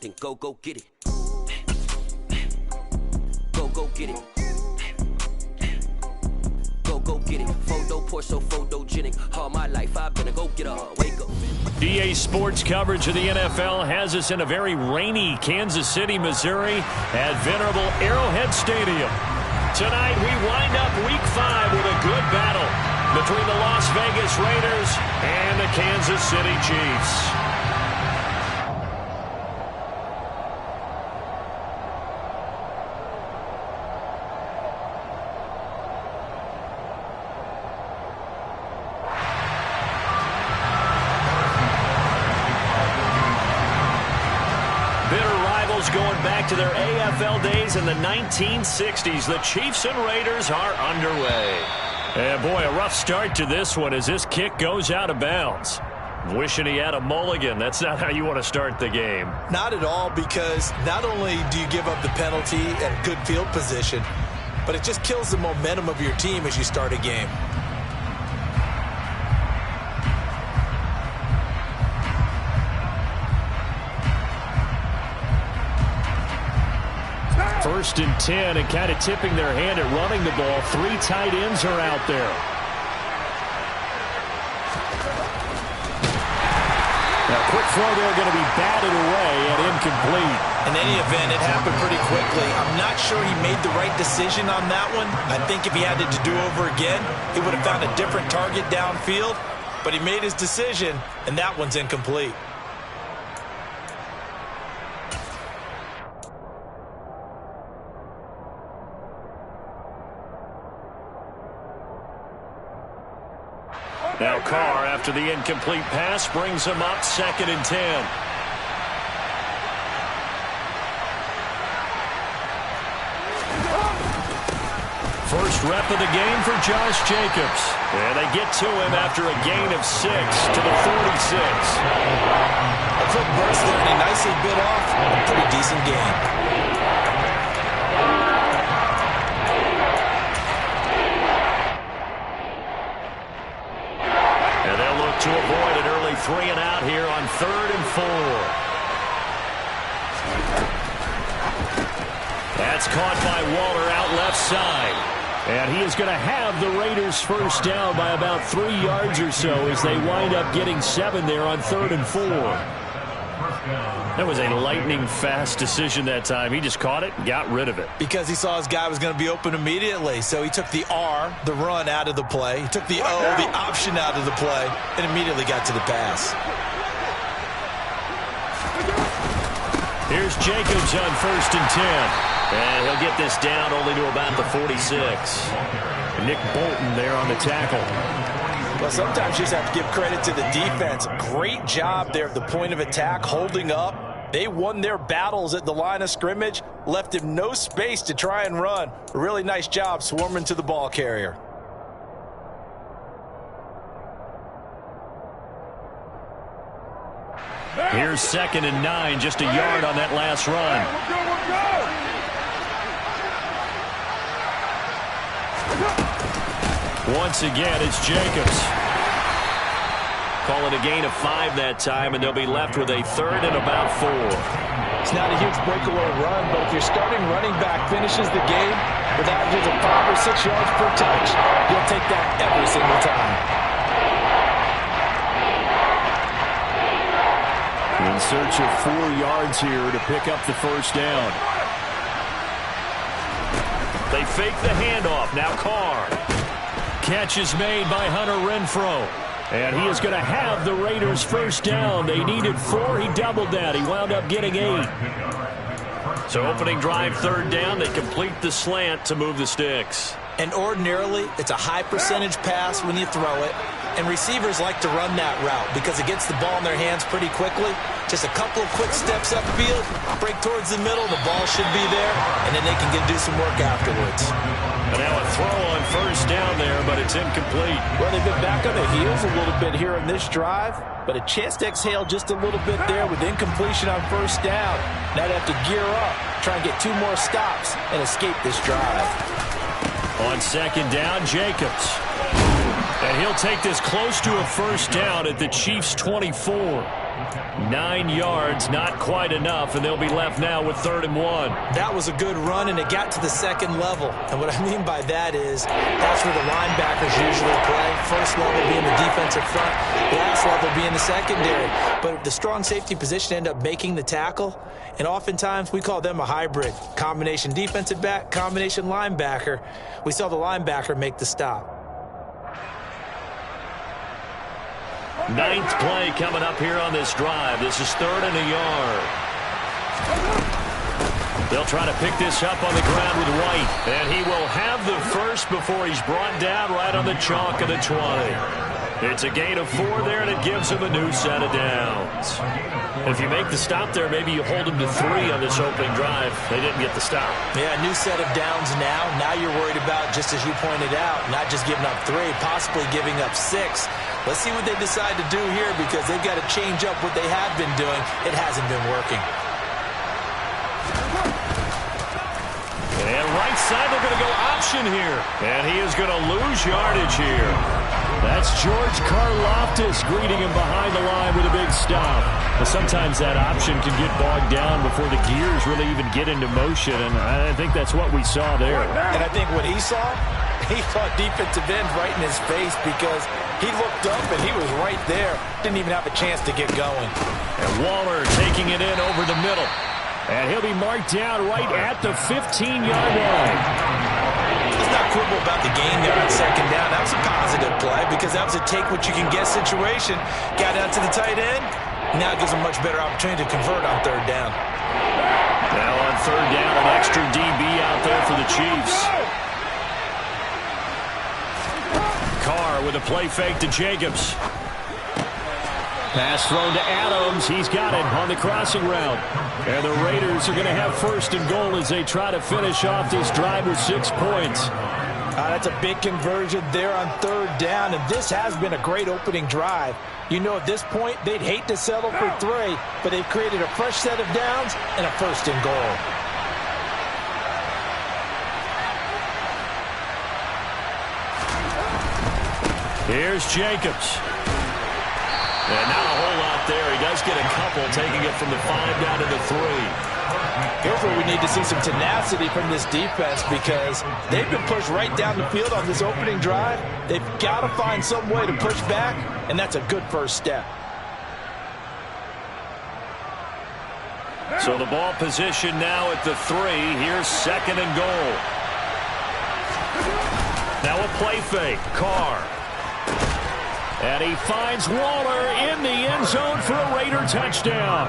then go get it. Go get it. Go get it. Photo poor, so photogenic. All my life I've been a go-getter. Wake up. EA Sports coverage of the NFL has us in a very rainy Kansas City, Missouri at venerable Arrowhead Stadium. Tonight we wind up Week 5 with a good battle between the Las Vegas Raiders and the Kansas City Chiefs. Going back to their AFL days in the 1960s, the Chiefs and Raiders are underway. And boy, a rough start to this one as this kick goes out of bounds. Wishing he had a mulligan. That's not how you want to start the game. Not at all, because not only do you give up the penalty and good field position, but it just kills the momentum of your team as you start a game. First and 10, and kind of tipping their hand at running the ball. 3 tight ends are out there. Now, quick throw there going to be batted away and incomplete. In any event, it happened pretty quickly. I'm not sure he made the right decision on that one. I think if he had it to do over again, he would have found a different target downfield. But he made his decision, and that one's incomplete. Now Carr, after the incomplete pass, brings him up 2nd and 10. First rep of the game for Josh Jacobs. And they get to him after a gain of 6 to the 46. A quick burst there, and he nicely bit off a pretty decent gain. To avoid an early 3 and out here on 3rd and 4. That's caught by Waller out left side. And he is going to have the Raiders first down by about 3 yards or so as they wind up getting 7 there on 3rd and 4. That was a lightning-fast decision that time. He just caught it and got rid of it. Because he saw his guy was going to be open immediately. So he took the R, the run, out of the play. He took the O, the option, out of the play, and immediately got to the pass. Here's Jacobs on 1st and 10. And he'll get this down only to about the 46. Nick Bolton there on the tackle. Well, sometimes you just have to give credit to the defense. Great job there at the point of attack, holding up. They won their battles at the line of scrimmage, left him no space to try and run. A really nice job swarming to the ball carrier. Here's 2nd and 9, just a yard on that last run. Once again, it's Jacobs. Call it a gain of 5 that time, and they'll be left with a 3rd and about 4. It's not a huge breakaway run, but if your starting running back finishes the game with averages of 5 or 6 yards per touch, you'll take that every single time. In search of 4 yards here to pick up the first down. They fake the handoff. Now Carr. Catch is made by Hunter Renfrow. And he is going to have the Raiders first down. They needed 4. He doubled that. He wound up getting 8. So opening drive, 3rd down. They complete the slant to move the sticks. And ordinarily, it's a high percentage pass when you throw it. And receivers like to run that route because it gets the ball in their hands pretty quickly. Just a couple of quick steps upfield, break towards the middle, the ball should be there, and then they can do some work afterwards. And now a throw on first down there, but it's incomplete. Well, they've been back on their heels a little bit here in this drive, but a chance to exhale just a little bit there with incompletion on first down. Now they have to gear up, try and get 2 more stops, and escape this drive. On 2nd down, Jacobs. And he'll take this close to a first down at the Chiefs' 24. 9 yards, not quite enough, and they'll be left now with 3rd and 1. That was a good run, and it got to the second level. And what I mean by that is that's where the linebackers usually play. First level being the defensive front, last level being the secondary. But the strong safety position ended up making the tackle, and oftentimes we call them a hybrid. Combination defensive back, combination linebacker. We saw the linebacker make the stop. 9th play coming up here on this drive. This is 3rd and a yard. They'll try to pick this up on the ground with White. And he will have the first before he's brought down right on the chalk of the 20. It's a gain of 4 there, and it gives him a new set of downs. If you make the stop there, maybe you hold him to 3 on this opening drive. They didn't get the stop. Yeah, new set of downs now. Now you're worried about, just as you pointed out, not just giving up 3, possibly giving up 6. Let's see what they decide to do here, because they've got to change up what they have been doing. It hasn't been working. And right side, they're going to go option here. And he is going to lose yardage here. That's George Karlaftis greeting him behind the line with a big stop. But sometimes that option can get bogged down before the gears really even get into motion, and I think that's what we saw there. And I think what he saw defensive end right in his face, because he looked up and he was right there. Didn't even have a chance to get going. And Waller taking it in over the middle. And he'll be marked down right at the 15-yard line. Let's not quibble about the gain there on 2nd down. That was a positive play, because that was a take-what-you-can-get situation. Got out to the tight end. Now it gives them a much better opportunity to convert on 3rd down. Now on 3rd down, an extra DB out there for the Chiefs. Carr with a play fake to Jacobs. Pass thrown to Adams. He's got it on the crossing route. And the Raiders are going to have 1st and goal as they try to finish off this drive with 6 points. That's a big conversion there on 3rd down, and this has been a great opening drive. You know, at this point, they'd hate to settle for 3, but they've created a fresh set of downs and a 1st and goal. Here's Jacobs. And not a whole lot there. He does get a couple, taking it from the 5 down to the 3. Here's where we need to see some tenacity from this defense, because they've been pushed right down the field on this opening drive. They've got to find some way to push back, and that's a good first step. So the ball position now at the 3. Here's 2nd and goal. Now a play fake. Carr. And he finds Waller in the end zone for a Raider touchdown.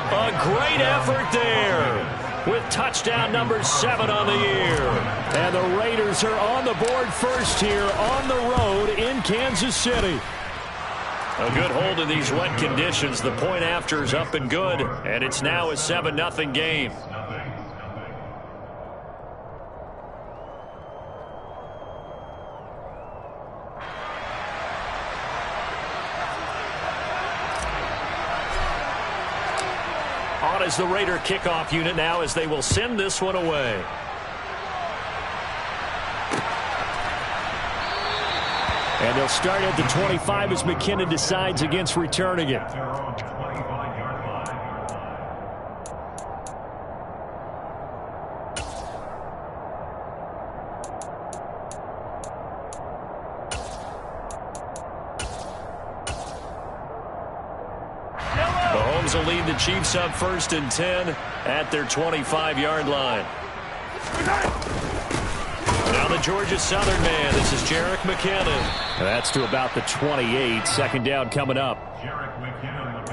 A great effort there with touchdown number 7 on the year. And the Raiders are on the board first here on the road in Kansas City. A good hold in these wet conditions. The point after is up and good, and it's now a 7-0 game. On is the Raider kickoff unit now, as they will send this one away. And they'll start at the 25 as McKinnon decides against returning it. Mahomes will lead the Chiefs up 1st and 10 at their 25-yard line. Now the Georgia Southern man. This is Jerick McKinnon. That's to about the 28. 2nd down coming up.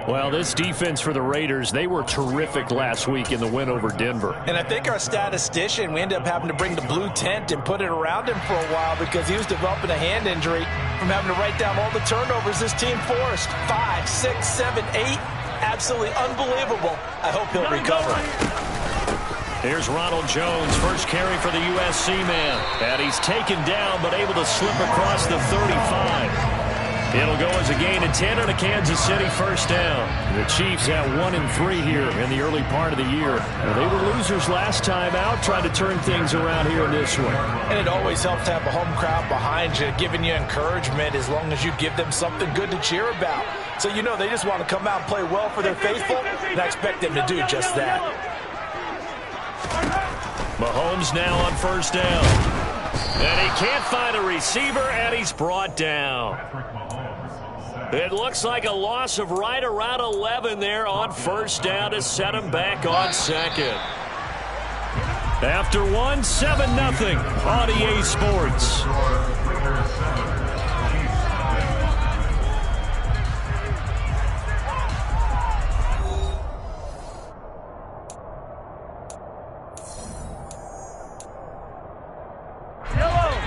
Well, this defense for the Raiders, they were terrific last week in the win over Denver. And I think our statistician, we ended up having to bring the blue tent and put it around him for a while, because he was developing a hand injury from having to write down all the turnovers this team forced. 5, 6, 7, 8. Absolutely unbelievable. I hope he'll recover. Here's Ronald Jones, first carry for the USC man. And he's taken down, but able to slip across the 35. It'll go as a gain of 10 on a Kansas City 1st down. The Chiefs at 1-3 here in the early part of the year. Well, they were losers last time out, trying to turn things around here in this one. And it always helps to have a home crowd behind you, giving you encouragement as long as you give them something good to cheer about. So you know they just want to come out and play well for their faithful, and I expect them to do just that. Mahomes now on first down. And he can't find a receiver, and he's brought down. It looks like a loss of right around 11 there on first down to set him back on second. After one, 7-0 on EA Sports.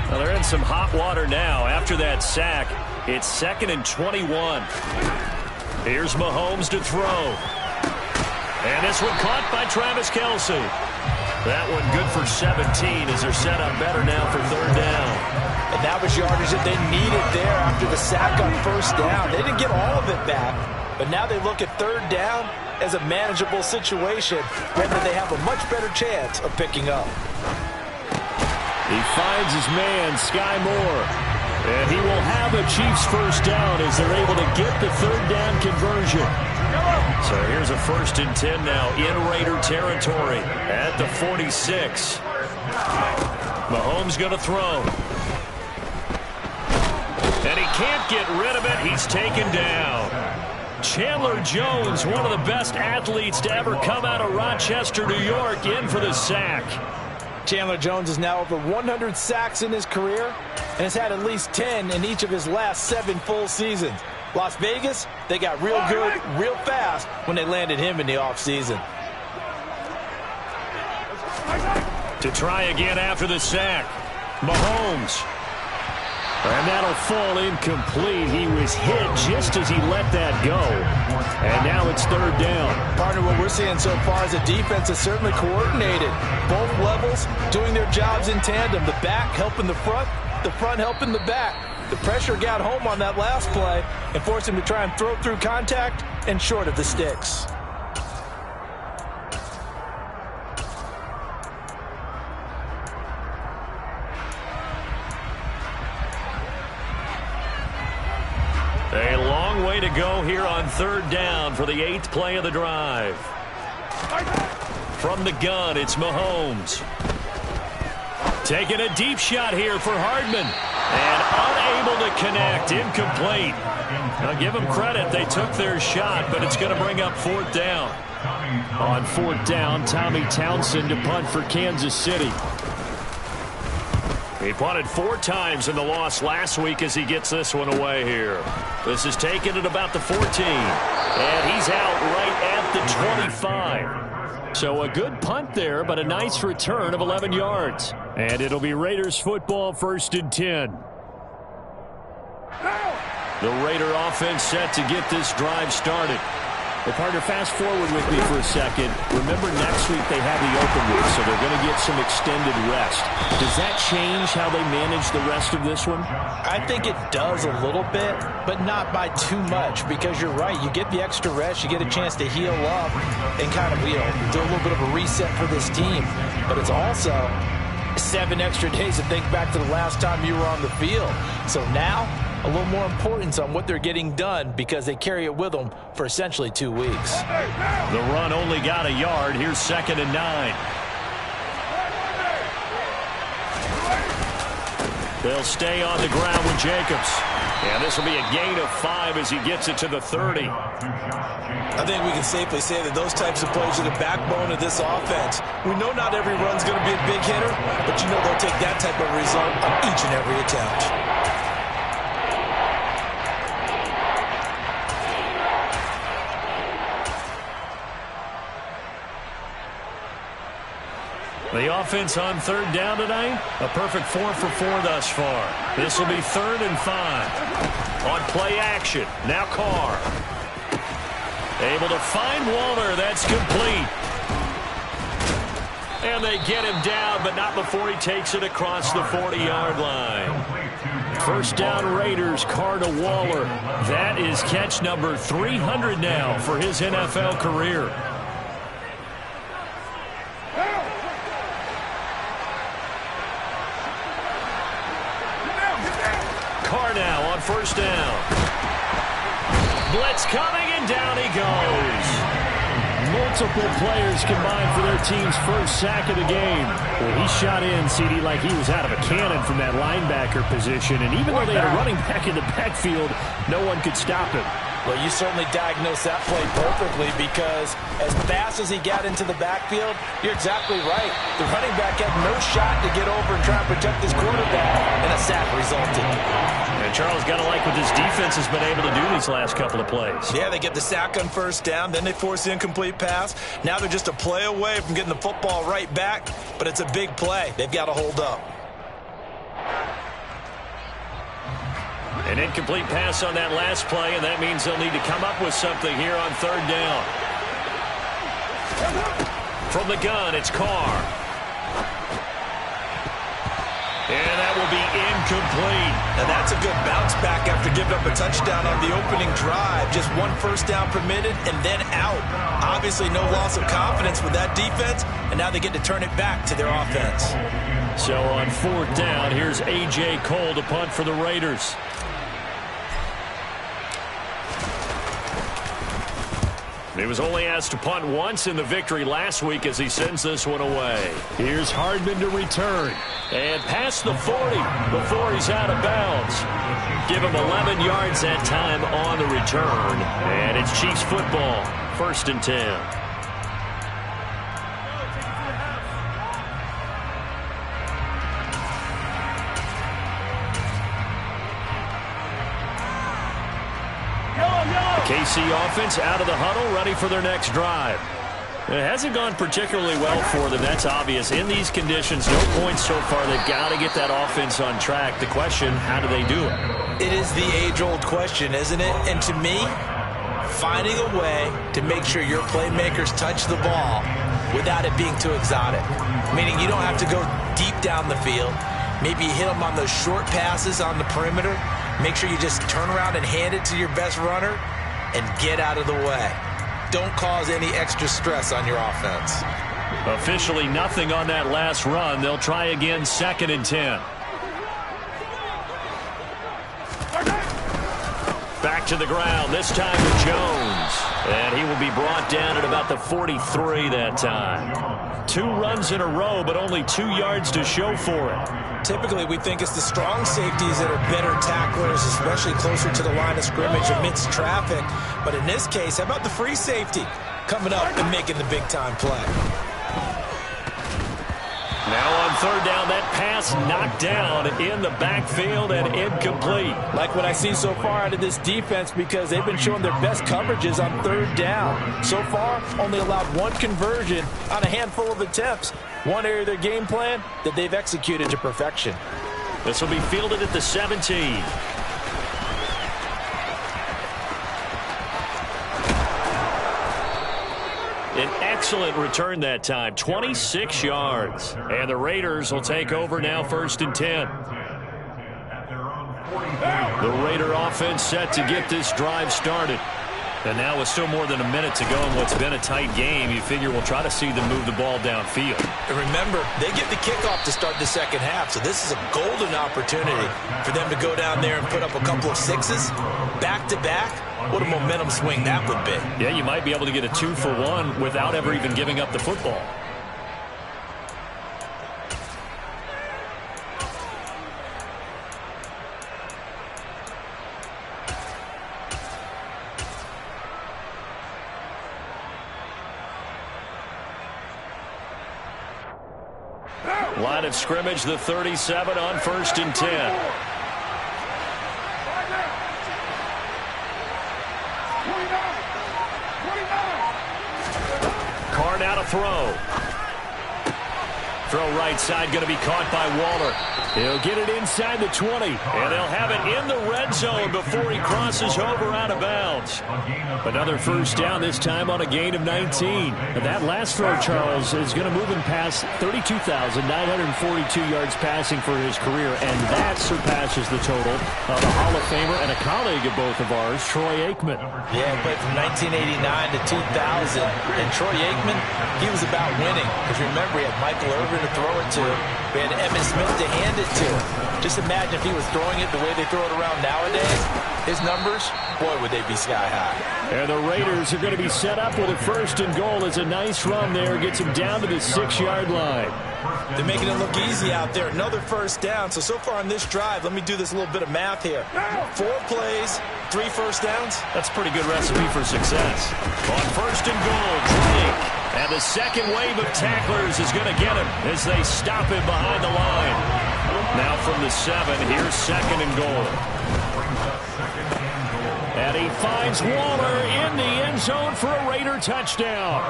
Well, they're in some hot water now. After that sack, it's 2nd and 21. Here's Mahomes to throw. And this one caught by Travis Kelce. That one good for 17 as they're set up better now for third down. And that was yardage that they needed there after the sack on first down. They didn't get all of it back, but now they look at third down as a manageable situation, whether they have a much better chance of picking up. He finds his man, Sky Moore. And he will have a Chiefs first down as they're able to get the third down conversion. So here's a 1st and 10 now in Raider territory at the 46. Mahomes going to throw. And he can't get rid of it. He's taken down. Chandler Jones, one of the best athletes to ever come out of Rochester, New York, in for the sack. Chandler Jones is now over 100 sacks in his career and has had at least 10 in each of his last 7 full seasons. Las Vegas, they got real good, real fast when they landed him in the offseason. To try again after the sack, Mahomes. And that'll fall incomplete. He was hit just as he let that go. And now it's third down. Partner, what we're seeing so far is the defense is certainly coordinated. Both levels doing their jobs in tandem. The back helping the front helping the back. The pressure got home on that last play and forced him to try and throw through contact and short of the sticks. A long way to go here on third down for the 8th play of the drive. From the gun, it's Mahomes. Taking a deep shot here for Hardman. And unable to connect, incomplete. Now give them credit, they took their shot, but it's going to bring up 4th down. On 4th down, Tommy Townsend to punt for Kansas City. He punted 4 times in the loss last week as he gets this one away here. This is taken at about the 14. And he's out right at the 25. So a good punt there, but a nice return of 11 yards. And it'll be Raiders football 1st and 10. The Raider offense set to get this drive started. Well, partner, fast forward with me for a second. Remember, next week they have the open week, so they're going to get some extended rest. Does that change how they manage the rest of this one? I think it does a little bit, but not by too much, because you're right. You get the extra rest, you get a chance to heal up and kind of, do a little bit of a reset for this team. But it's also 7 extra days to think back to the last time you were on the field. So now, a little more importance on what they're getting done because they carry it with them for essentially 2 weeks. The run only got a yard. Here's 2nd and 9. They'll stay on the ground with Jacobs. And this will be a gain of 5 as he gets it to the 30. I think we can safely say that those types of plays are the backbone of this offense. We know not every run's going to be a big hitter, but they'll take that type of result on each and every attempt. The offense on third down tonight, a perfect 4 for 4 thus far. This will be 3rd and 5. On play action, now Carr. Able to find Waller, that's complete. And they get him down, but not before he takes it across the 40-yard line. First down Raiders, Carr to Waller. That is catch number 300 now for his NFL career. Carr now on first down. blitz coming, and down he goes. Multiple players combined for their team's first sack of the game. Well, he shot in, CD, like he was out of a cannon from that linebacker position. And even though they had a running back in the backfield, no one could stop him. Well, you certainly diagnosed that play perfectly, because as fast as he got into the backfield, you're exactly right. The running back had no shot to get over and try and protect his quarterback, and a sack resulted. And Charles got to like what this defense has been able to do these last couple of plays. Yeah, they get the sack on first down, then they force the incomplete pass. Now they're just a play away from getting the football right back, but it's a big play. They've got to hold up. An incomplete pass on that last play, and that means they'll need to come up with something here on third down. From the gun, it's Carr. And that will be incomplete. And that's a good bounce back after giving up a touchdown on the opening drive. Just one first down permitted and then out. Obviously no loss of confidence with that defense, and now they get to turn it back to their offense. So on fourth down, here's A.J. Cole to punt for the Raiders. He was only asked to punt once in the victory last week as he sends this one away. Here's Hardman to return. And past the 40 before he's out of bounds. Give him 11 yards that time on the return. And it's Chiefs football, 1st and 10. KC offense out of the huddle, ready for their next drive. It hasn't gone particularly well for them. That's obvious. In these conditions, no points so far. They've got to get that offense on track. The question, how do they do it? It is the age-old question, isn't it? And to me, finding a way to make sure your playmakers touch the ball without it being too exotic. Meaning you don't have to go deep down the field. Maybe you hit them on those short passes on the perimeter. Make sure you just turn around and hand it to your best runner and get out of the way. Don't cause any extra stress on your offense. Officially nothing on that last run. They'll try again, 2nd and 10. Back to the ground, this time to Jones. And he will be brought down at about the 43 that time. 2 runs in a row, but only 2 yards to show for it. Typically, we think it's the strong safeties that are better tacklers, especially closer to the line of scrimmage amidst traffic. But in this case, how about the free safety coming up and making the big-time play? Now on third down, that pass knocked down in the backfield and incomplete. Like what I see so far out of this defense, because they've been showing their best coverages on third down. So far, only allowed 1 conversion on a handful of attempts. One area of their game plan that they've executed to perfection. This will be fielded at the 17. An excellent return that time, 26 yards. And the Raiders will take over now, 1st and 10. The Raider offense set to get this drive started. And now with still more than a minute to go in what's been a tight game, you figure we'll try to see them move the ball downfield. And remember, they get the kickoff to start the second half, so this is a golden opportunity for them to go down there and put up a couple of sixes back-to-back. What a momentum swing that would be. Yeah, you might be able to get a 2-for-1 without ever even giving up the football. Line of scrimmage, the 37 on 1st and 10. Carr now to throw. Throw right side, going to be caught by Waller. He'll get it inside the 20, and they'll have it in the red zone before he crosses over out of bounds. Another first down, this time on a gain of 19. And that last throw, Charles, is going to move him past 32,942 yards passing for his career, and that surpasses the total of a Hall of Famer and a colleague of both of ours, Troy Aikman. Yeah, he played from 1989 to 2000, and Troy Aikman, he was about winning. Because remember, he had Michael Irvin to throw it to. We had Emmitt Smith to hand it to. Just imagine if he was throwing it the way they throw it around nowadays. His numbers, boy, would they be sky high. And the Raiders are going to be set up with a 1st and goal. It's a nice run there. Gets them down to the 6-yard line. They're making it look easy out there. Another 1st down. So far on this drive, let me do this little bit of math here. 4 plays, 3 1st downs. That's a pretty good recipe for success. On 1st and goal, Drake. And the second wave of tacklers is going to get him as they stop him behind the line. Now from the 7, here's 2nd and goal. And he finds Waller in the end zone for a Raider touchdown.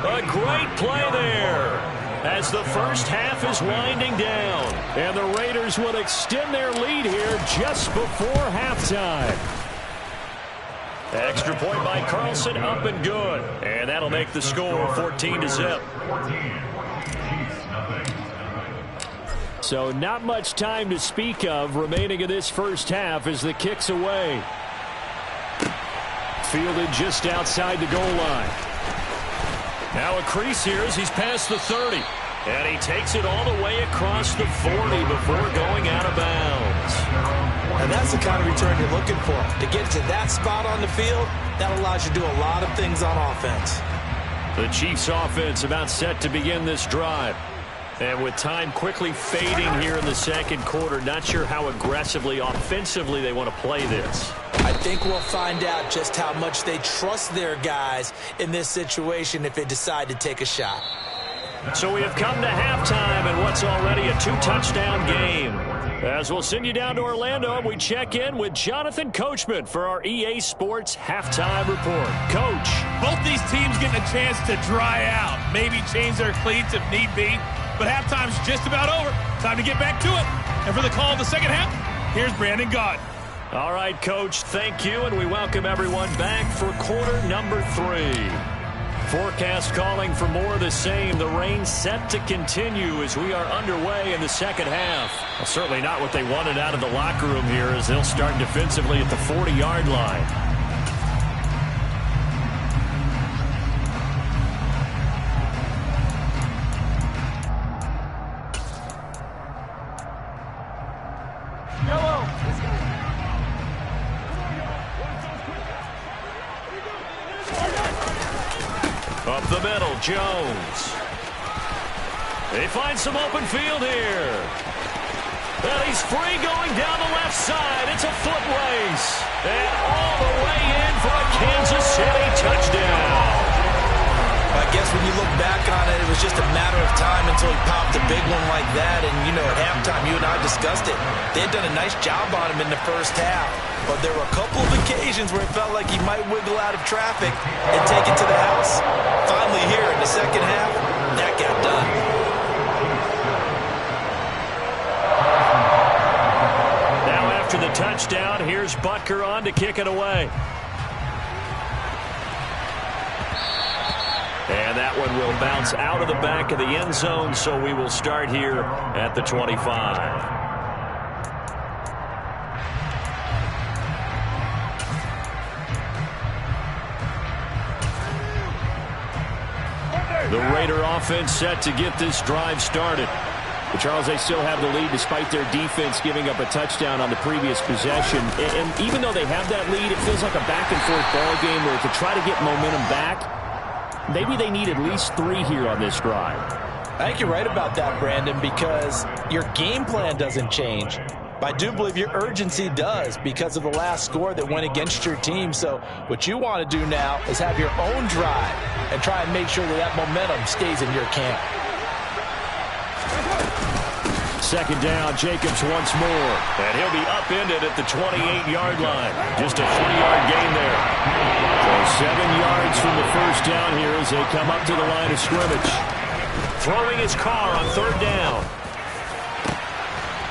A great play there as the first half is winding down. And the Raiders will extend their lead here just before halftime. Extra point by Carlson, up and good. And that'll make the score 14-0. So not much time to speak of remaining in this first half as the kick's away. Fielded just outside the goal line. Now a crease here as he's past the 30. And he takes it all the way across the 40 before going out of bounds. And that's the kind of return you're looking for. To get to that spot on the field, that allows you to do a lot of things on offense. The Chiefs offense about set to begin this drive. And with time quickly fading here in the second quarter, not sure how aggressively, offensively they want to play this. I think we'll find out just how much they trust their guys in this situation if they decide to take a shot. So we have come to halftime in what's already a 2-touchdown game. As we'll send you down to Orlando, we check in with Jonathan Coachman for our EA Sports Halftime Report. Coach. Both these teams getting a chance to dry out, maybe change their cleats if need be. But halftime's just about over. Time to get back to it. And for the call of the second half, here's Brandon Gaudin. All right, Coach, thank you, and we welcome everyone back for quarter number 3. Forecast calling for more of the same. The rain set to continue as we are underway in the second half. Well, certainly not what they wanted out of the locker room here as they'll start defensively at the 40-yard line. Up the middle, Jones. They find some open field here. And he's free going down the left side. It's a foot race. And all the way in for a Kansas City touchdown. I guess when you look back on it, it was just a matter of time until he popped a big one like that. And, you know, at halftime, you and I discussed it. They had done a nice job on him in the first half. But there were a couple of occasions where it felt like he might wiggle out of traffic and take it to the house. Finally here in the second half, that got done. Now after the touchdown, here's Butker on to kick it away. And that one will bounce out of the back of the end zone, so we will start here at the 25. The Raider offense set to get this drive started. But Charles, they still have the lead despite their defense giving up a touchdown on the previous possession. And even though they have that lead, it feels like a back-and-forth ball game where to try to get momentum back, maybe they need at least 3 here on this drive. I think you're right about that, Brandon, because your game plan doesn't change. But I do believe your urgency does because of the last score that went against your team. So what you want to do now is have your own drive and try and make sure that that momentum stays in your camp. Second down, Jacobs once more. And he'll be upended at the 28-yard line. Just a 3-yard gain there. So 7 yards from the first down here as they come up to the line of scrimmage. Throwing his car on third down.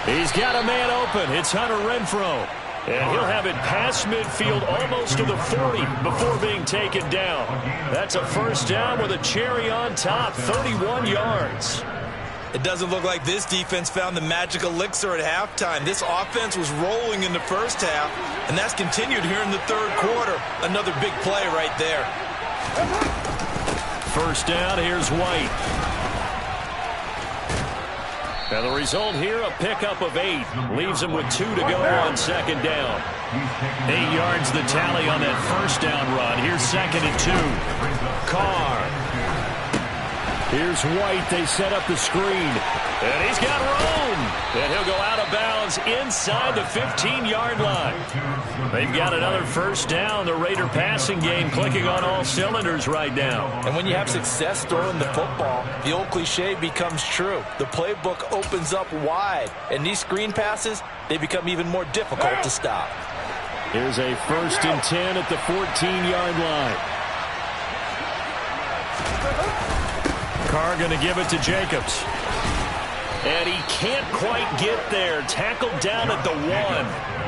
He's got a man open. It's Hunter Renfrow. And he'll have it past midfield almost to the 40 before being taken down. That's a first down with a cherry on top, 31 yards. It doesn't look like this defense found the magic elixir at halftime. This offense was rolling in the first half, and that's continued here in the third quarter. Another big play right there. First down, here's White. And the result here, a pickup of 8. Leaves him with 2 to go on second down. 8 yards the tally on that first down run. Here's 2nd and 2. Carr. Here's White. They set up the screen. And he's got room. And he'll go out of bounds inside the 15-yard line. They've got another first down. The Raider passing game clicking on all cylinders right now. And when you have success throwing the football, the old cliche becomes true. The playbook opens up wide. And these screen passes, they become even more difficult to stop. Here's a 1st and 10 at the 14-yard line. Carr going to give it to Jacobs. And he can't quite get there. Tackled down at the 1.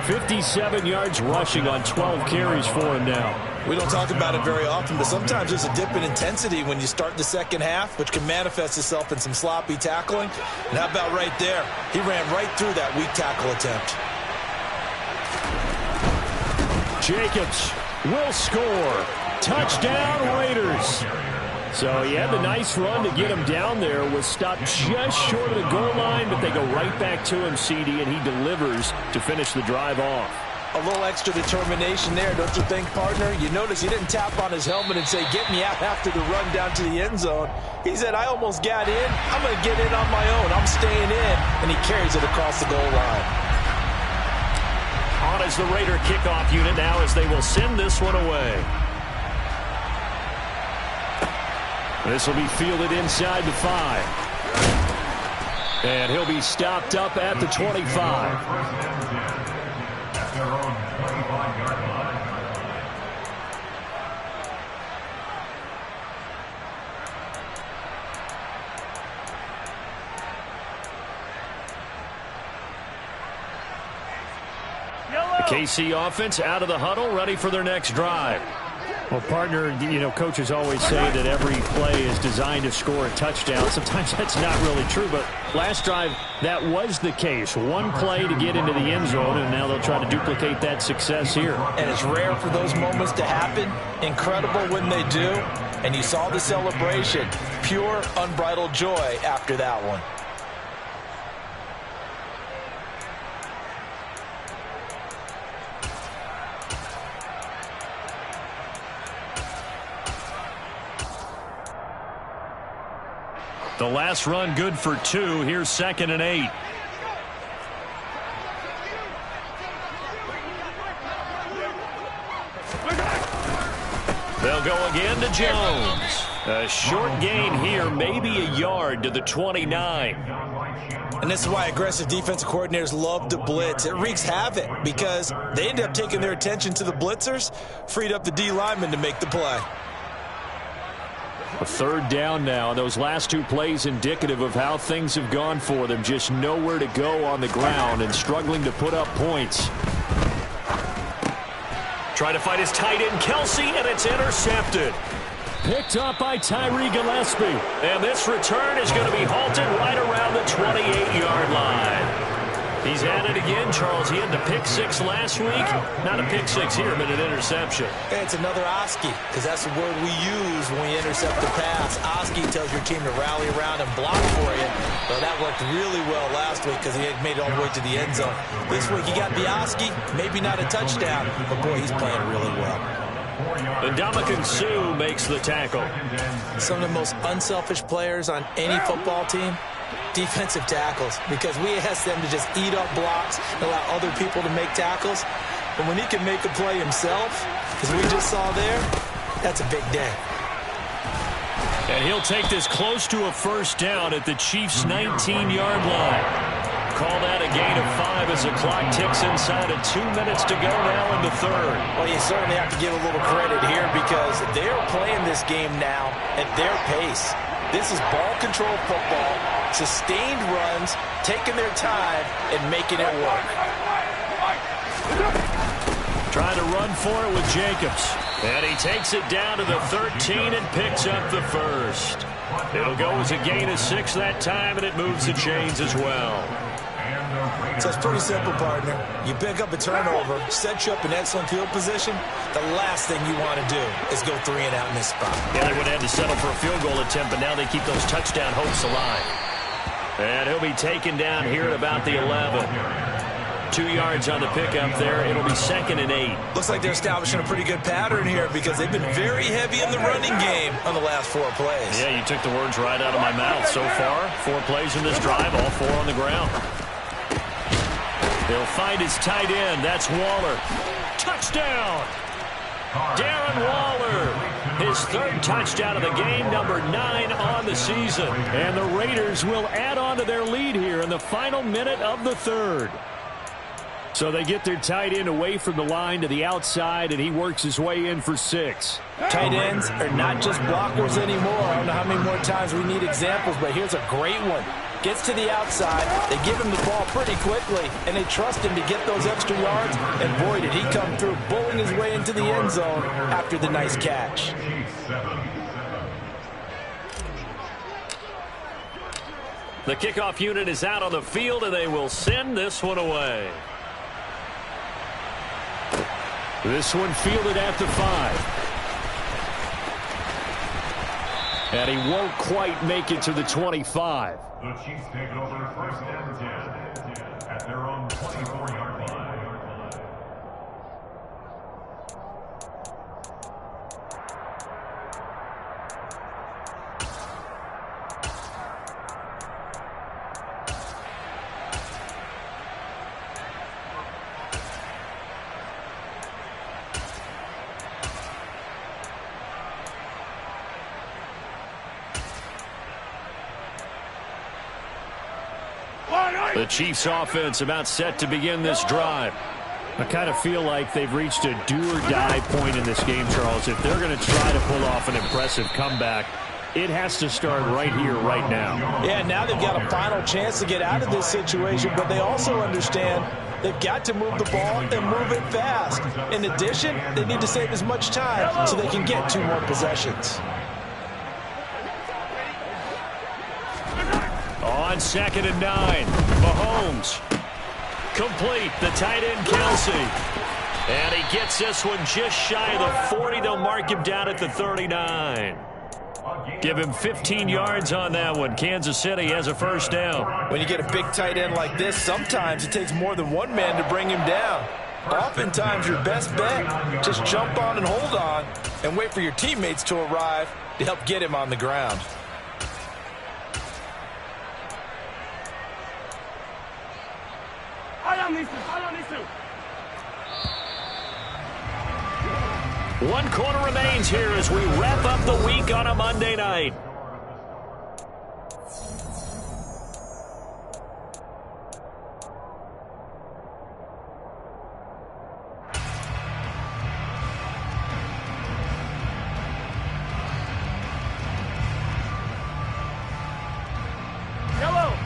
57 yards rushing on 12 carries for him now. We don't talk about it very often, but sometimes there's a dip in intensity when you start the second half, which can manifest itself in some sloppy tackling. And how about right there? He ran right through that weak tackle attempt. Jacobs will score. Touchdown, Raiders. So he had the nice run to get him down there. Was stopped just short of the goal line, but they go right back to him, CD, and he delivers to finish the drive off. A little extra determination there, don't you think, partner? You notice he didn't tap on his helmet and say, get me out after the run down to the end zone. He said, I almost got in. I'm going to get in on my own. I'm staying in. And he carries it across the goal line. On as the Raider kickoff unit now as they will send this one away. This will be fielded inside the 5. And he'll be stopped up at the 25. The KC offense out of the huddle, ready for their next drive. Well, partner, you know, coaches always say that every play is designed to score a touchdown. Sometimes that's not really true, but last drive, that was the case. One play to get into the end zone, and now they'll try to duplicate that success here. And it's rare for those moments to happen. Incredible when they do. And you saw the celebration. Pure, unbridled joy after that one. the last run good for 2. Here's 2nd and 8. They'll go again to Jones. A short gain here, maybe a yard to the 29. And this is why aggressive defensive coordinators love to blitz. It wreaks havoc because they end up taking their attention to the blitzers, freed up the D lineman to make the play. A 3rd down now. Those last 2 plays indicative of how things have gone for them. Just nowhere to go on the ground and struggling to put up points. Trying to fight his tight end, Kelsey, and it's intercepted. Picked up by Tyree Gillespie. And this return is going to be halted right around the 28-yard line. He's at it again, Charles. He had the pick 6 last week. Not a pick 6 here, but an interception. It's another Oski, because that's the word we use when we intercept the pass. Oski tells your team to rally around and block for you. Well, that worked really well last week because he had made it all the way to the end zone. This week he got the Oski, maybe not a touchdown, but boy, he's playing really well. Ndamukong Suh makes the tackle. Some of the most unselfish players on any football team, defensive tackles, because we ask them to just eat up blocks and allow other people to make tackles. But when he can make a play himself, as we just saw there, that's a big day. And he'll take this close to a 1st down at the Chiefs' 19-yard line. Call that a gain of 5 as the clock ticks inside of 2 minutes to go now in the 3rd. Well, you certainly have to give a little credit here because they're playing this game now at their pace. This is ball control football, sustained runs, taking their time, and making it work. Trying to run for it with Jacobs. And he takes it down to the 13 and picks up the 1st. It'll go as a gain of 6 that time, and it moves the chains as well. So it's pretty simple, partner. You pick up a turnover, set you up in excellent field position. The last thing you want to do is go 3 and out in this spot. Yeah, they would have had to settle for a field goal attempt, but now they keep those touchdown hopes alive. And he'll be taken down here at about the 11. 2 yards on the pickup there. It'll be 2nd and 8. Looks like they're establishing a pretty good pattern here because they've been very heavy in the running game on the last 4 plays. Yeah, you took the words right out of my mouth. So far, 4 plays in this drive, all 4 on the ground. He'll find his tight end. That's Waller. Touchdown! Darren Waller, his 3rd touchdown of the game, number 9 on the season. And the Raiders will add on to their lead here in the final minute of the 3rd. So they get their tight end away from the line to the outside, and he works his way in for 6. Tight ends are not just blockers anymore. I don't know how many more times we need examples, but here's a great one. Gets to the outside, they give him the ball pretty quickly, and they trust him to get those extra yards, and boy, did he come through, bowling his way into the end zone after the nice catch. The kickoff unit is out on the field, and they will send this one away. This one fielded at the 5. And he won't quite make it to the 25. The Chiefs take it over 1st and 10 at their own 24-yard line. The Chiefs offense about set to begin this drive. I kind of feel like they've reached a do-or-die point in this game, Charles. If they're going to try to pull off an impressive comeback, it has to start right here, right now. Yeah, now they've got a final chance to get out of this situation, but they also understand they've got to move the ball and move it fast. In addition, they need to save as much time so they can get 2 more possessions. On 2nd and 9, Mahomes. Complete, the tight end, Kelsey. And he gets this one just shy of the 40. They'll mark him down at the 39. Give him 15 yards on that one. Kansas City has a 1st down. When you get a big tight end like this, sometimes it takes more than one man to bring him down. Oftentimes, your best bet, just jump on and hold on and wait for your teammates to arrive to help get him on the ground. One quarter remains here as we wrap up the week on a Monday night.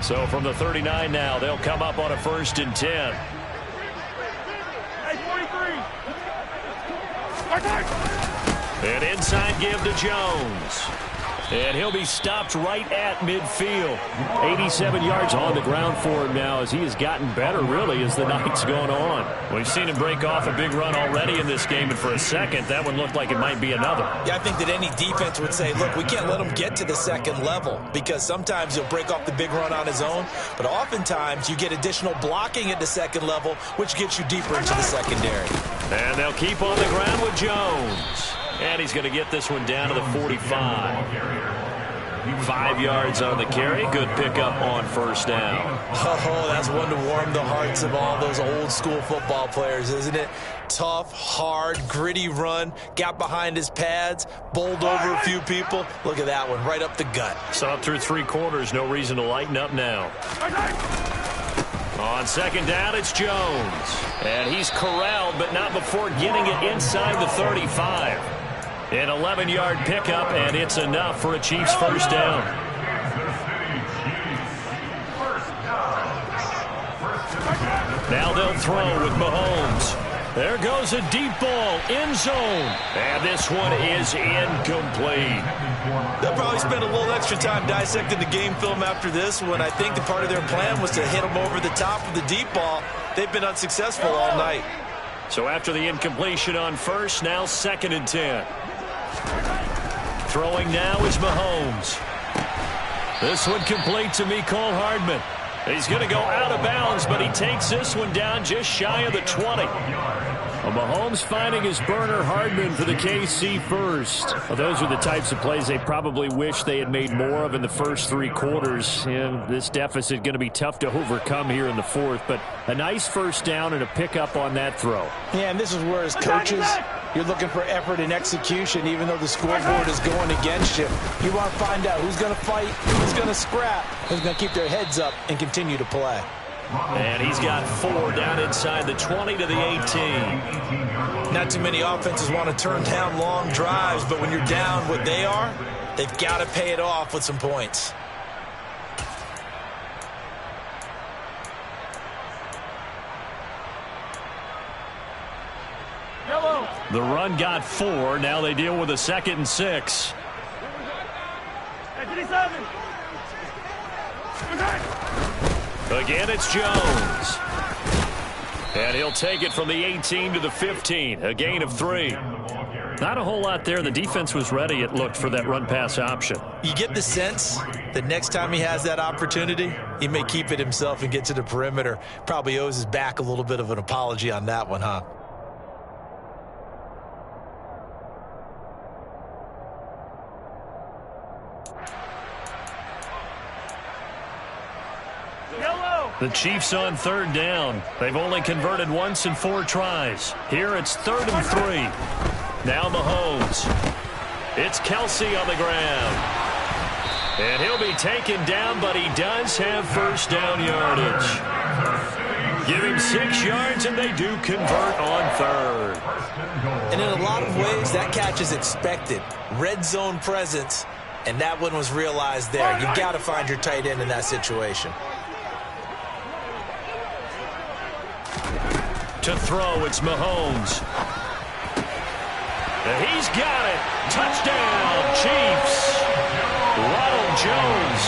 So from the 39 now, they'll come up on a 1st and 10. An inside give to Jones. And he'll be stopped right at midfield. 87 yards on the ground for him now as he has gotten better, really, as the night's gone on. We've seen him break off a big run already in this game, and for a second, that one looked like it might be another. Yeah, I think that any defense would say, look, we can't let him get to the 2nd level because sometimes he'll break off the big run on his own, but oftentimes you get additional blocking at the 2nd level, which gets you deeper into the secondary. And they'll keep on the ground with Jones. And he's going to get this one down to the 45. 5 yards on the carry. Good pickup on 1st down. Oh, that's one to warm the hearts of all those old school football players, isn't it? Tough, hard, gritty run. Got behind his pads, bowled over a few people. Look at that one, right up the gut. So up through 3 quarters, no reason to lighten up now. On 2nd down, it's Jones. And he's corralled, but not before getting it inside the 35. An 11-yard pickup, and it's enough for a Chiefs 1st down. Now they'll throw with Mahomes. There goes a deep ball, end zone. And this one is incomplete. They'll probably spend a little extra time dissecting the game film after this one. I think the part of their plan was to hit them over the top of the deep ball. They've been unsuccessful all night. So after the incompletion on 1st, now 2nd and 10. Throwing now is Mahomes. This one complete to Mecole Hardman. He's going to go out of bounds, but he takes this one down just shy of the 20. Well, Mahomes finding his burner, Hardman for the KC first. Well, those are the types of plays they probably wish they had made more of in the first 3 quarters. And this deficit going to be tough to overcome here in the fourth, but a nice first down and a pickup on that throw. Yeah, and this is where as coaches, you're looking for effort and execution, even though the scoreboard is going against you. You want to find out who's going to fight, who's going to scrap, who's going to keep their heads up and continue to play. And he's got 4 down inside the 20 to the 18. Not too many offenses want to turn down long drives, but when you're down what they are, they've got to pay it off with some points. The run got 4. Now they deal with a 2nd and 6. Again, it's Jones. And he'll take it from the 18 to the 15. A gain of 3. Not a whole lot there. The defense was ready, it looked, for that run-pass option. You get the sense that next time he has that opportunity, he may keep it himself and get to the perimeter. Probably owes his back a little bit of an apology on that one, huh? The Chiefs on 3rd down. They've only converted once in 4 tries. Here it's 3rd and 3. Now Mahomes. It's Kelce on the ground. And he'll be taken down, but he does have first down yardage. Give him 6 yards, and they do convert on 3rd. And in a lot of ways, that catch is expected. Red zone presence, and that one was realized there. You've got to find your tight end in that situation. To throw, it's Mahomes. He's got it. Touchdown, Chiefs. Ronald Jones.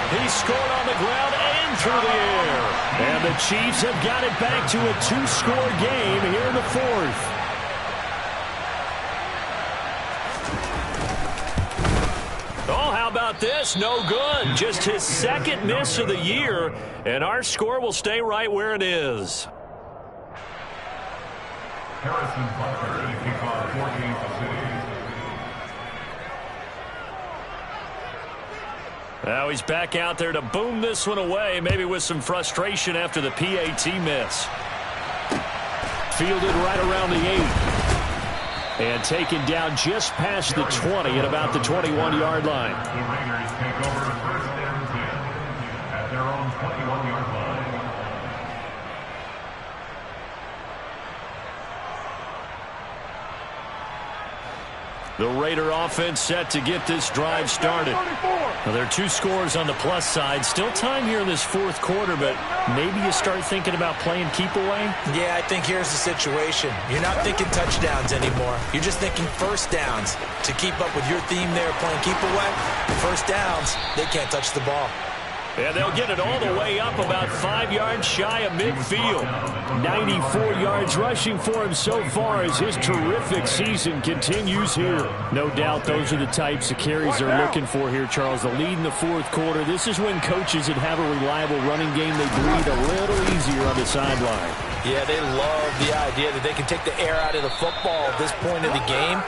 He scored on the ground and through the air. And the Chiefs have got it back to a 2-score game here in the 4th. Oh, how about this? No good. Just his 2nd miss of the year. And our score will stay right where it is. Harrison Butker to kick off 14th City. Now he's back out there to boom this one away, maybe with some frustration after the PAT miss. Fielded right around the 8. And taken down just past the 20 at about the 21-yard line. The Raiders take over 1st and 10 at their own 21-yard line. The Raider offense set to get this drive started. Now, there are 2 scores on the plus side. Still time here in this 4th quarter, but maybe you start thinking about playing keep away? Yeah, I think here's the situation. You're not thinking touchdowns anymore. You're just thinking first downs. To keep up with your theme there, playing keep away, first downs, they can't touch the ball. And they'll get it all the way up about 5 yards shy of midfield. 94 yards rushing for him so far as his terrific season continues here. No doubt those are the types of carries they're looking for here, Charles. The lead in the 4th quarter. This is when coaches that have a reliable running game, they breathe a little easier on the sideline. Yeah, they love the idea that they can take the air out of the football at this point of the game.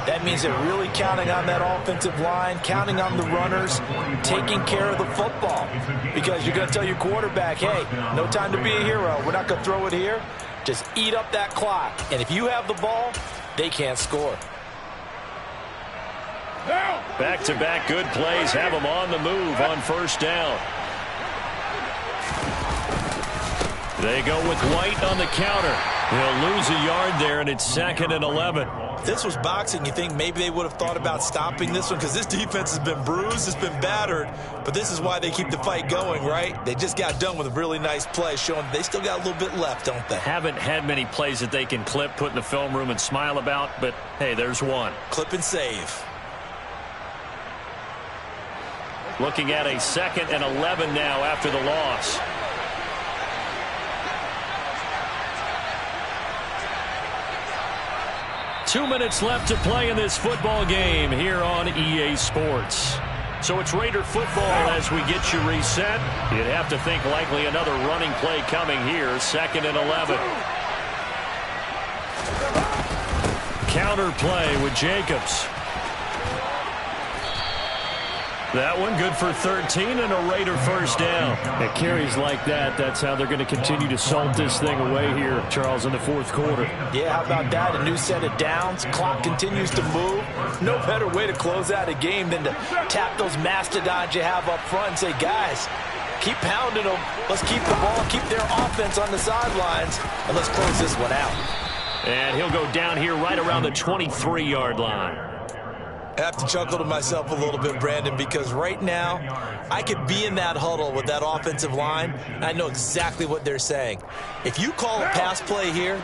That means they're really counting on that offensive line, counting on the runners, taking care of the football. Because you're going to tell your quarterback, hey, no time to be a hero. We're not going to throw it here. Just eat up that clock. And if you have the ball, they can't score. Back-to-back good plays have them on the move on first down. They go with White on the counter. He'll lose a yard there, and it's 2nd and 11. If this was boxing, you think maybe they would have thought about stopping this one because this defense has been bruised, it's been battered, but this is why they keep the fight going, right? They just got done with a really nice play showing they still got a little bit left, don't they? Haven't had many plays that they can clip, put in the film room, and smile about, but, hey, there's one. Clip and save. Looking at a 2nd and 11 now after the loss. Two minutes left to play in this football game here on EA Sports. So it's Raider football as we get you reset. You'd have to think likely another running play coming here. 2nd and 11. Counter play with Jacobs. That one good for 13 and a Raider first down. At carries like that, that's how they're going to continue to salt this thing away here, Charles, in the 4th quarter. Yeah, how about that? A new set of downs. Clock continues to move. No better way to close out a game than to tap those mastodons you have up front and say, guys, keep pounding them. Let's keep the ball, keep their offense on the sidelines, and let's close this one out. And he'll go down here right around the 23-yard line. I have to chuckle to myself a little bit, Brandon, because right now I could be in that huddle with that offensive line, and I know exactly what they're saying. If you call a pass play here,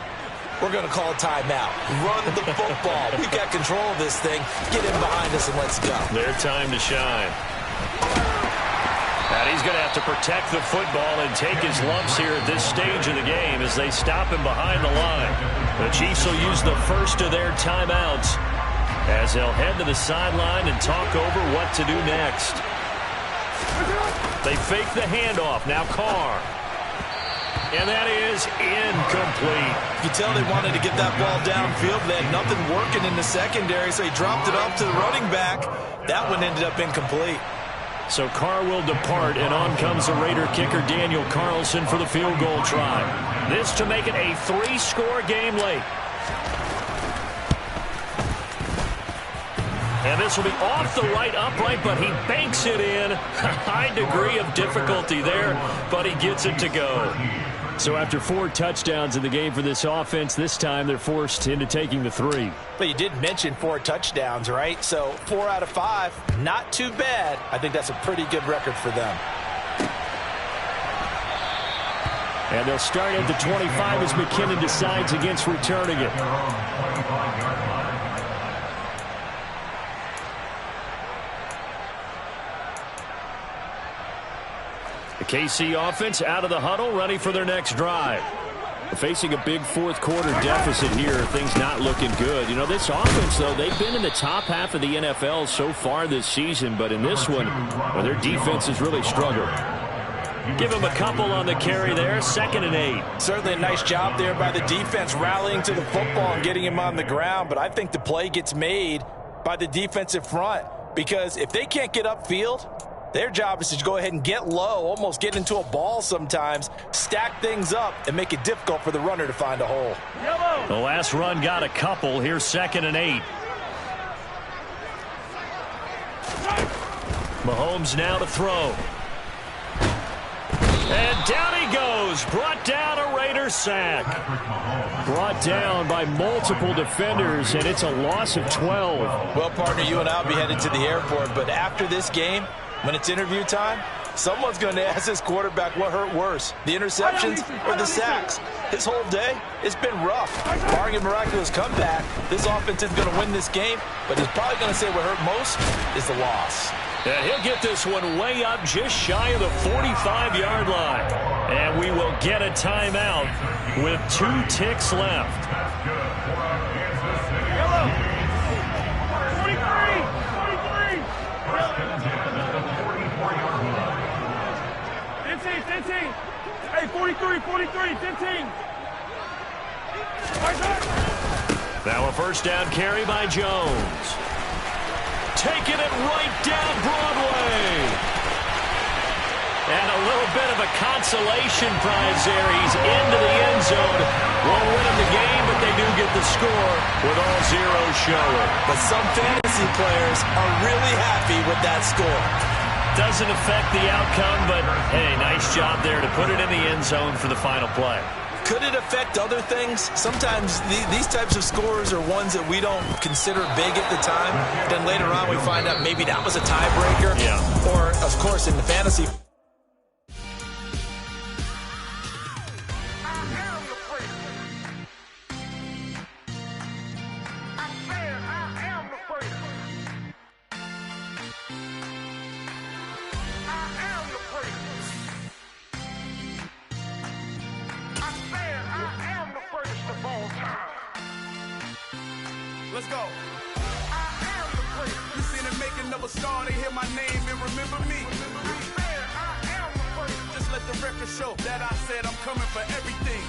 we're going to call a timeout. Run the football. We've got control of this thing. Get in behind us and let's go. Their time to shine. And he's going to have to protect the football and take his lumps here at this stage of the game as they stop him behind the line. The Chiefs will use the first of their timeouts as they'll head to the sideline and talk over what to do next. They fake the handoff. Now Carr. And that is incomplete. You tell they wanted to get that ball downfield. They had nothing working in the secondary, so he dropped it up to the running back. That one ended up incomplete. So Carr will depart, and on comes the Raider kicker Daniel Carlson for the field goal try. This to make it a 3-score game late. And this will be off the right upright, but he banks it in. High degree of difficulty there, but he gets it to go. So after 4 touchdowns in the game for this offense, this time they're forced into taking the 3. But you did mention 4 touchdowns, right? So 4 out of 5, not too bad. I think that's a pretty good record for them. And they'll start at the 25 as McKinnon decides against returning it. The KC offense out of the huddle, ready for their next drive. Facing a big 4th quarter deficit here, things not looking good. You know, this offense, though, they've been in the top half of the NFL so far this season, but in this one, well, their defense has really struggled. Give them a couple on the carry there, 2nd and 8. Certainly a nice job there by the defense rallying to the football and getting him on the ground, but I think the play gets made by the defensive front because if they can't get upfield, their job is to go ahead and get low, almost get into a ball sometimes, stack things up, and make it difficult for the runner to find a hole. The last run got a couple. Here's 2nd and 8. Mahomes now to throw. And down he goes. Brought down a Raider sack. Brought down by multiple defenders, and it's a loss of 12. Well, partner, you and I will be headed to the airport, but after this game, when it's interview time, someone's going to ask this quarterback what hurt worse, the interceptions or the sacks. His whole day, it's been rough. Barring a miraculous comeback, this offense is going to win this game, but he's probably going to say what hurt most is the loss. And he'll get this one way up just shy of the 45-yard line. And we will get a timeout with 2 ticks left. Hey, 43, 15. Now a first down carry by Jones. Taking it right down Broadway. And a little bit of a consolation prize there. He's into the end zone. Won't win him the game, but they do get the score with all zeros showing. But some fantasy players are really happy with that score. Doesn't affect the outcome, but hey, nice job there to put it in the end zone for the final play. Could it affect other things? Sometimes these types of scores are ones that we don't consider big at the time. Then later on we find out maybe that was a tiebreaker. Yeah. Or, of course, in the fantasy. Let's go. I am the great. You seen the making of a of a star, they hear my name and remember me. Just let the record show that I said I'm coming for everything.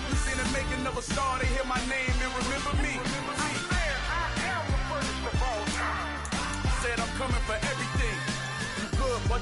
You seen the making of a star, they hear my name and remember me. Said I'm coming for